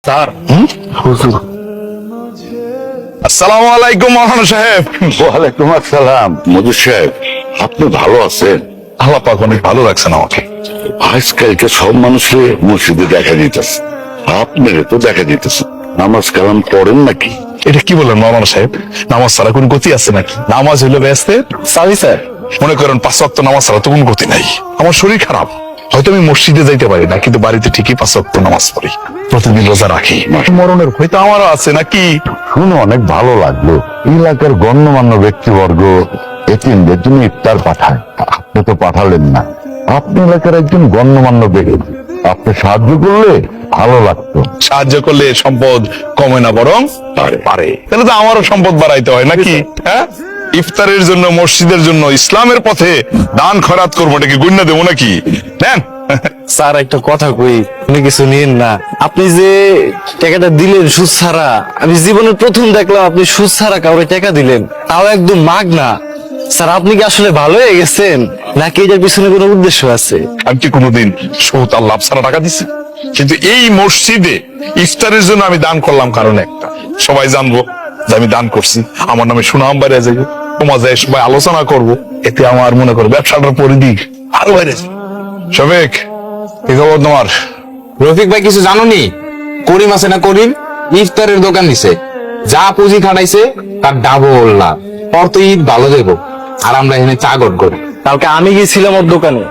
Sir হুজুর। আসসালামু আলাইকুম মাওলানা সাহেব। ওয়ালাইকুম আসসালাম। মধু সাহেব, আপনি ভালো আছেন? আল্লাহ পাক অনেক ভালো রাখছেন আমাকে। আজকালকে সব মানুষের মসজিদে দেখা দিতেছে, আপনারে তো দেখা দিতেছে। নামাজ কালাম পড়েন নাকি? এটা কি বলেন মাওলানা সাহেব? নামাজ ছাড়া কোন গতি আছে নাকি? নামাজ হইলো ব্যস্তের সাবি স্যার। মনে করেন 5 ওয়াক্ত নামাজ ছাড়া তো কোন গতি নাই। আমার শরীর খারাপ, হয়তো আমি মসজিদে যাইতে পারি না, কিন্তু বাড়িতে ঠিকই 5 ওয়াক্ত নামাজ পড়ি, প্রতিদিন রোজা রাখি। মরণের ভয় তো আমারও আছে নাকি? শুনে অনেক ভালো লাগলো। এলাকার গণ্যমান্য ব্যক্তিবর্গ এতিমদের জন্য ইফতার পাঠায়, আপনি তো পাঠালেন না। আপনি এলাকার একজন গণ্যমান্য ব্যক্তি, আপনি সাহায্য করলে ভালো লাগতো। সাহায্য করলে সম্পদ কমে না, বরং পারে। তাহলে তো আমারও সম্পদ বাড়াইতে হয় নাকি? হ্যাঁ, ইফতারের জন্য, মসজিদের জন্য, ইসলামের পথে দান খয়রাত করবো, এটাকে গুণ্য দেবো নাকি? নেন। স্যার একটা কথা কই, আপনি কিছু নিন না। আপনি যে টাকাটা দিলেন সুদ ছাড়া, আমি জীবনের প্রথম দেখলাম আপনি সুদ ছাড়া কাউকে টাকা দিলেন, তাও একদম মাগনা। স্যার আপনি কি আসলে ভালো হয়ে গেছেন, নাকি এটার পিছনে কোনো উদ্দেশ্য আছে? আমি কি কোনোদিন সুদ আর লাভ ছাড়া টাকা দিছি? কিন্তু এই মসজিদে ইফতারের জন্য আমি দান করলাম কারণ একটা, সবাই জানবো যে আমি দান করছি, আমার নামে সুনাম বাইরে যাবে, সমাজে সবাই আলোচনা করব, এতে আমার মনে করো ব্যবসাটার পরিধি আরো বাইরে যাবে। শফিক, কি খবর তোমার? রফিক ভাই কিছু জানোনি? করিম আছে না, করিম ইফতারের দোকান দিছে, যা পুঁজি খাটাইছে তার ডাবল লাভ। পর তো ঈদ ভালো দেবো, আর আমরা এখানে চা গট করি। কালকে আমি গেছিলাম ওর দোকানে,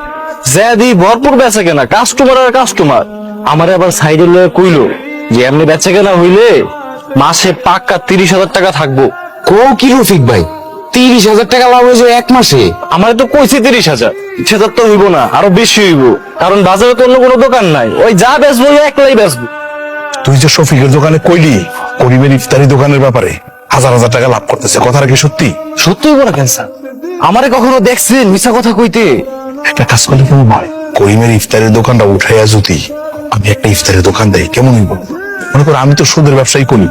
দি ভরপুর বেচা কেনা, কাস্টমার আর কাস্টমার। আমার আবার সাইডে লয়ে কইলো যে এমনি বেচা কেনা হইলে মাসে পাক্কা 30,000 টাকা থাকবো। কো কি রফিক ভাই, 30,000 টাকা লাভ হয়েছে এক মাসে? আমার তো কইছে 30,000, 30,000 তো হইব না, আরো বেশি হইব, কারণ বাজারে তো অন্য কোনো দোকান নাই। ওই যা বেচবো ওই একলাই বেচবো। তুই যে শফিকের দোকানে কইলি করিমের ইফতারি দোকানের ব্যাপারে হাজার হাজার টাকা লাভ করতেছে, কথাটা কি সত্যি? সত্যি হইব না কেন স্যার? আমারে কখনো দেখছেন মিছা কথা কইতে? একটা কাজ করলে কেমন হয়, করিমের ইফতারের দোকানটা উঠাইয়া যদি আমি একটা ইফতারের দোকান দেই কেমন হইব? মনে করো আমি তো সুদের ব্যবসায়ী করি,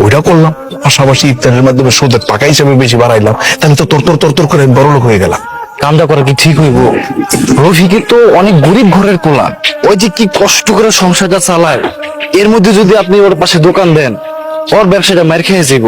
ওইটা করলাম, পাশাপাশি ইফতারের মাধ্যমে সুদের টাকা হিসেবে বেশি বাড়াইলাম, তাহলে তো তোর করে বড় লোক হয়ে গেলাম। কামটা করা কি ঠিক হইব? রফিকের তো অনেক গরিব ঘরের পোলা, ওই যে কি কষ্ট করে সংসারটা চালায়, এর মধ্যে যদি আপনি ওর পাশে দোকান দেন, ওর ব্যবসাটা মার খেয়ে যাইব।